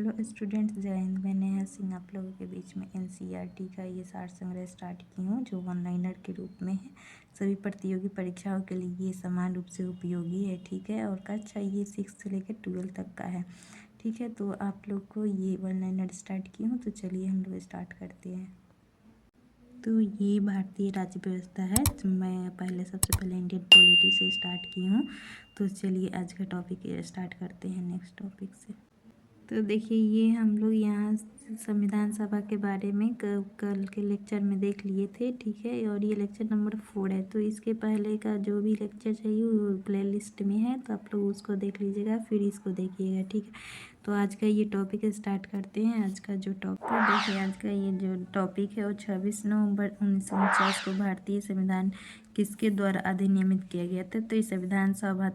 Hello students, जय हिंद। मैं नेहा सिंह आप लोगों के बीच में एनसीईआरटी का ये सार संग्रह स्टार्ट की हूँ, जो ऑनलाइनर के रूप में है। सभी प्रतियोगी परीक्षाओं के लिए ये समान रूप से उपयोगी है, ठीक है। और कक्षा ये 6 से लेकर 12 तक का है, ठीक है। तो आप लोग को ये ऑनलाइनर स्टार्ट की हूँ, तो चलिए हम लोग स्टार्ट करते हैं। तो ये भारतीय राज्य व्यवस्था है। तो मैं सबसे पहले इंडियन पॉलिटी से स्टार्ट की हूँ। तो चलिए आज का टॉपिक स्टार्ट करते हैं नेक्स्ट टॉपिक से। तो देखिए, ये हम लोग यहाँ संविधान सभा के बारे में कल के लेक्चर में देख लिए थे, ठीक है। और ये लेक्चर नंबर 4 है। तो इसके पहले का जो भी लेक्चर चाहिए वो प्ले लिस्ट में है, तो आप लोग उसको देख लीजिएगा, फिर इसको देखिएगा, ठीक है। तो आज का ये टॉपिक स्टार्ट करते हैं। आज का जो टॉपिक देखिए, आज का ये जो टॉपिक है वो 26 नवंबर 1949 को भारतीय संविधान किसके द्वारा अधिनियमित किया गया था। तो ये संविधान सभा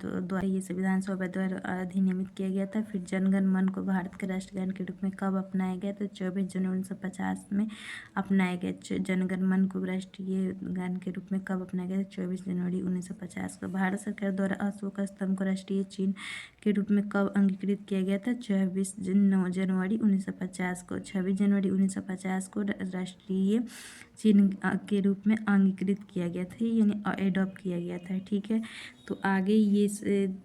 द्वारा अधिनियमित किया गया था। फिर जनगण मन को भारत के राष्ट्रगान के रूप में कब अपनाया गया। तो 24 जनवरी 1950 में अपनाया गया। जनगण मन को राष्ट्रीय गान के रूप में कब अपनाया गया। 24 जनवरी 1950 को। भारत सरकार द्वारा अशोक स्तंभ को राष्ट्रीय चिन्ह के रूप में कब अंगीकृत किया गया था। 26 जनवरी 1950 को। 26 जनवरी 1950 को राष्ट्रीय चिन्ह के रूप में अंगीकृत किया गया था, यानी एडॉप्ट किया गया था, ठीक है। तो आगे ये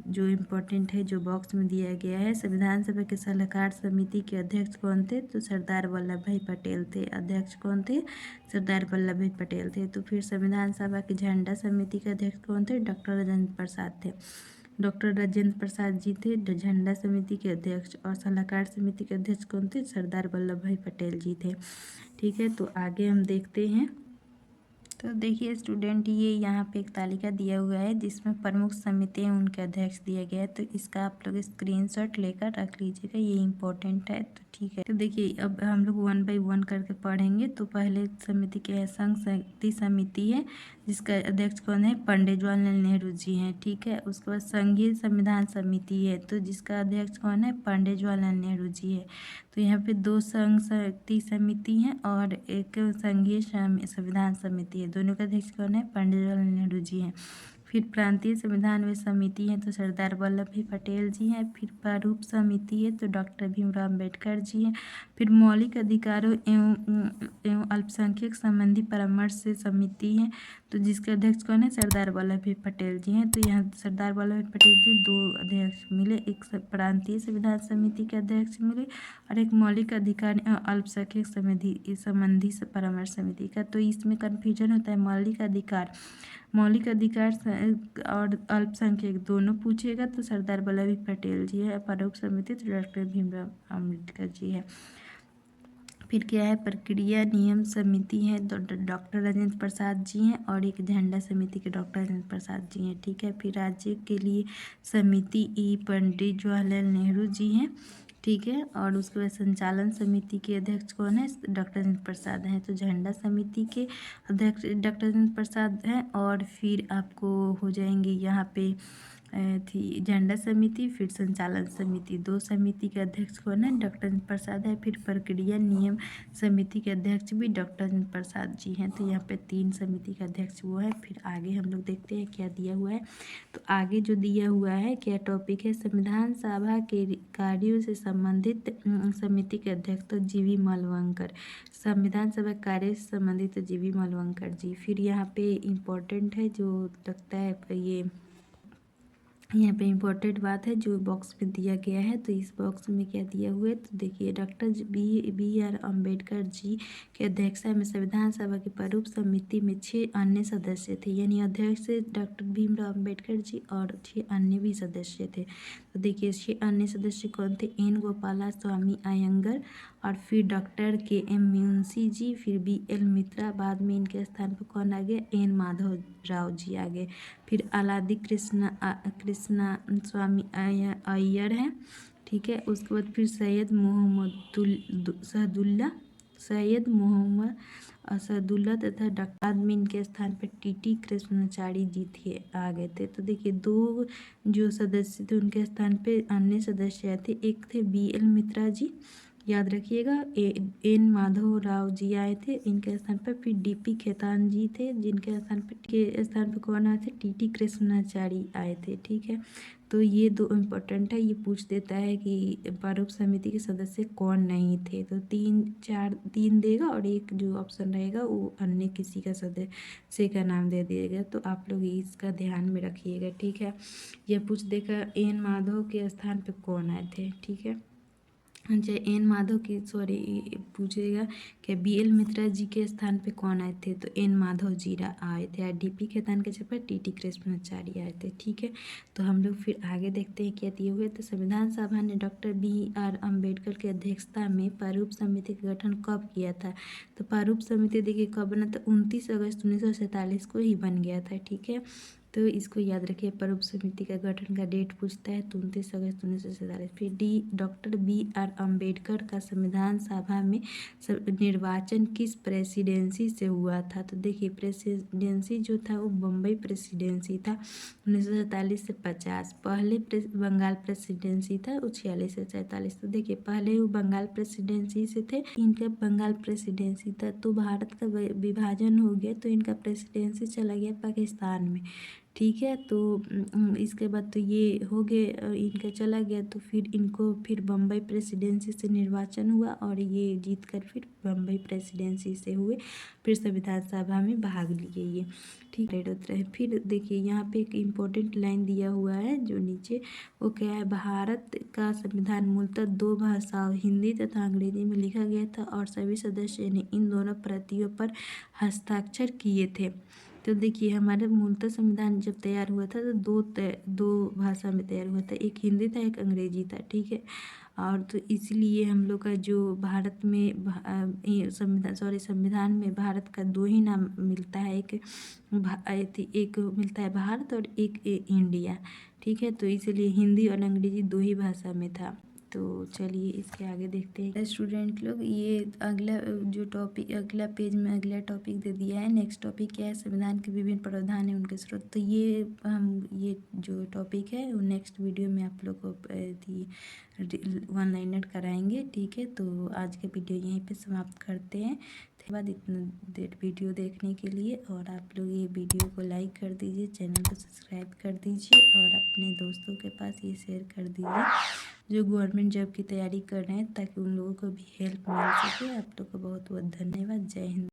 जो इम्पोर्टेंट है, जो बॉक्स में दिया गया है, संविधान सभा के सलाहकार समिति के अध्यक्ष कौन थे। तो सरदार वल्लभ भाई पटेल थे। अध्यक्ष कौन थे, सरदार वल्लभ भाई पटेल थे। तो फिर संविधान सभा के झंडा समिति के अध्यक्ष कौन थे, डॉक्टर राजेंद्र प्रसाद थे। डॉक्टर राजेंद्र प्रसाद जी थे झंडा समिति के अध्यक्ष। और सलाहकार समिति के अध्यक्ष कौन थे, सरदार वल्लभ भाई पटेल जी थे, ठीक है। तो आगे हम देखते हैं। तो देखिए स्टूडेंट, ये यहाँ पे एक तालिका दिया हुआ है जिसमें प्रमुख समिति उनके अध्यक्ष दिया गया है। तो इसका आप लोग स्क्रीनशॉट लेकर रख लीजिएगा, ये इम्पोर्टेंट है, तो ठीक है। तो देखिए, अब हम लोग 1 बाय 1 करके पढ़ेंगे। तो पहले समिति क्या है, संघ शक्ति समिति है, जिसका अध्यक्ष कौन है, पंडित जवाहरलाल नेहरू जी हैं, ठीक है। उसके बाद संघीय संविधान समिति है, तो जिसका अध्यक्ष कौन है, पंडित जवाहरलाल नेहरू जी है। तो यहाँ पे 2 संघ शक्ति समिति हैं और एक संघीय संविधान समिति है। दोनों का अध्यक्ष कौन है, पंडित जवाहरलाल नेहरू जी हैं। फिर प्रांतीय संविधान व समिति है, तो सरदार वल्लभ भाई पटेल जी हैं। फिर प्रारूप समिति है, तो डॉक्टर भीमराव अम्बेडकर जी हैं। फिर मौलिक अधिकारों एवं अल्पसंख्यक संबंधी परामर्श से समिति है, तो जिसके अध्यक्ष कौन है, सरदार वल्लभ भाई पटेल जी हैं। तो यहाँ सरदार वल्लभ भाई पटेल जी 2 अध्यक्ष मिले, एक प्रांतीय संविधान समिति के अध्यक्ष मिले और एक मौलिक अधिकार एवं अल्पसंख्यक संबंधी परामर्श समिति का। तो इसमें कन्फ्यूजन होता है, मौलिक अधिकार और अल्पसंख्यक दोनों पूछेगा तो सरदार वल्लभ भाई पटेल जी है। प्रारूप समिति तो डॉक्टर भीमराव अम्बेडकर जी है। फिर क्या है, प्रक्रिया नियम समिति है, तो डॉक्टर राजेंद्र प्रसाद जी हैं। और एक झंडा समिति के डॉक्टर राजेंद्र प्रसाद जी हैं, ठीक है। फिर राज्य के लिए समिति पंडित जवाहरलाल नेहरू जी हैं, ठीक है। और उसके बाद संचालन समिति के अध्यक्ष कौन है, डॉक्टर राजेंद्र प्रसाद हैं। तो झंडा समिति के अध्यक्ष डॉक्टर राजेंद्र प्रसाद हैं। और फिर आपको हो जाएंगे यहाँ पे थी झंडा समिति, फिर संचालन समिति। 2 समिति के अध्यक्ष कौन है, डॉक्टर राजेंद्र प्रसाद है। फिर प्रक्रिया नियम समिति के अध्यक्ष भी डॉक्टर राजेंद्र प्रसाद जी हैं। तो यहाँ पे 3 समिति का अध्यक्ष वो है। फिर आगे हम लोग देखते हैं क्या दिया हुआ है। तो आगे जो दिया हुआ है, क्या टॉपिक है, संविधान सभा के कार्यों से संबंधित समिति के अध्यक्ष तो जीवी मालवंकर। संविधान सभा कार्य से संबंधित जीवी मालवंकर जी। फिर यहाँ पे इम्पोर्टेंट है, जो लगता है ये यहाँ पे इम्पोर्टेंट बात है जो बॉक्स में दिया गया है। तो इस बॉक्स में क्या दिया हुआ है, तो देखिए, doctor B are Ambedkar ji के अध्यक्षता में संविधान सभा की प्रारूप समिति में 6 अन्य सदस्य थे, यानी अध्यक्ष डॉक्टर भीमराव अम्बेडकर जी और 6 अन्य भी सदस्य थे। तो देखिए, 6 अन्य सदस्य कौन थे, एन गोपाला स्वामी अयंगर, और फिर डॉक्टर के एम मुंशी जी, फिर बी एल मित्रा। बाद में इनके स्थान पर कौन आ गया, एन माधव राव जी आ गए। फिर अलादी कृष्णा स्वामी अय्यर हैं, ठीक है। उसके बाद फिर सैयद मोहम्मद असदुल्ला तथा डॉक्टर। बाद में इनके स्थान पर टी कृष्णाचारी जी थे, आ गए थे। तो देखिए, 2 जो सदस्य थे उनके स्थान पे अन्य सदस्य आए थे। एक थे बी एल मित्रा जी, याद रखिएगा, एन माधव राव जी आए थे इनके स्थान पर। फिर डीपी खेतान जी थे, जिनके स्थान पर कौन आए थे, टी कृष्णाचारी आए थे, ठीक है। तो ये 2 इम्पोर्टेंट है, ये पूछ देता है कि प्रारूप समिति के सदस्य कौन नहीं थे। तो 3 देगा और एक जो ऑप्शन रहेगा वो अन्य किसी का सदस्य का नाम दे दिएगा। तो आप लोग इसका ध्यान में रखिएगा, ठीक है। यह पूछ देगा एन माधव के स्थान पे कौन आए थे, ठीक है। अच्छा, एन माधव की पूछेगा कि BL मित्रा जी के स्थान पे कौन आए थे। तो एन माधव जी आए थे। DP खेतान के जगह पर TT कृष्णाचार्य आए थे, ठीक है। तो हम लोग फिर आगे देखते हैं क्या दिए हुए। तो संविधान सभा ने डॉक्टर BR अम्बेडकर की अध्यक्षता में प्रारूप समिति का गठन कब किया था। तो प्रारूप समिति देखिए कब बना था, 29 अगस्त 1947 को ही बन गया था, ठीक है। तो इसको याद रखिए, प्रारूप समिति का गठन का डेट पूछता है तो 29 अगस्त 1947। फिर डॉक्टर BR अम्बेडकर का संविधान सभा में निर्वाचन किस प्रेसिडेंसी से हुआ था। तो देखिए प्रेसिडेंसी जो था वो बम्बई प्रेसिडेंसी था 1947 से 50। पहले बंगाल प्रेसिडेंसी था वो 46 से 47। तो देखिए पहले वो बंगाल प्रेसिडेंसी से थे, इनका बंगाल प्रेसिडेंसी था। तो भारत का विभाजन हो गया तो इनका प्रेसिडेंसी चला गया पाकिस्तान में, ठीक है। तो इसके बाद तो ये हो गए, इनका चला गया तो फिर इनको फिर बम्बई प्रेसिडेंसी से निर्वाचन हुआ और ये जीत कर फिर बम्बई प्रेसिडेंसी से हुए, फिर संविधान सभा में भाग लिए ये, ठीक है। फिर देखिए यहाँ पे एक इम्पोर्टेंट लाइन दिया हुआ है जो नीचे, वो क्या है, भारत का संविधान मूलतः 2 भाषाओं हिंदी तथा अंग्रेजी में लिखा गया था और सभी सदस्यों ने इन दोनों प्रतियों पर हस्ताक्षर किए थे। तो देखिए हमारा मूलतः संविधान जब तैयार हुआ था तो दो भाषा में तैयार हुआ था, एक हिंदी था एक अंग्रेजी था, ठीक है। और तो इसलिए हम लोग का जो भारत में संविधान में भारत का 2 ही नाम मिलता है, एक मिलता है भारत और एक इंडिया, ठीक है। तो इसलिए हिंदी और अंग्रेजी 2 ही भाषा में था। तो चलिए इसके आगे देखते हैं स्टूडेंट लोग। ये अगला जो टॉपिक, अगला पेज में अगला टॉपिक दे दिया है। नेक्स्ट टॉपिक क्या है, संविधान के विभिन्न प्रावधान है उनके स्रोत। तो ये जो टॉपिक है वो नेक्स्ट वीडियो में आप लोग को वन लाइनर कराएंगे, ठीक है। तो आज का वीडियो यहीं पे समाप्त करते हैं। धन्यवाद इतना देर वीडियो देखने के लिए, और आप लोग ये वीडियो को लाइक कर दीजिए, चैनल को सब्सक्राइब कर दीजिए और अपने दोस्तों के पास ये शेयर कर दीजिए जो गवर्नमेंट जॉब की तैयारी कर रहे हैं, ताकि उन लोगों को भी हेल्प मिल सके। आप लोग को बहुत बहुत धन्यवाद। जय हिंद।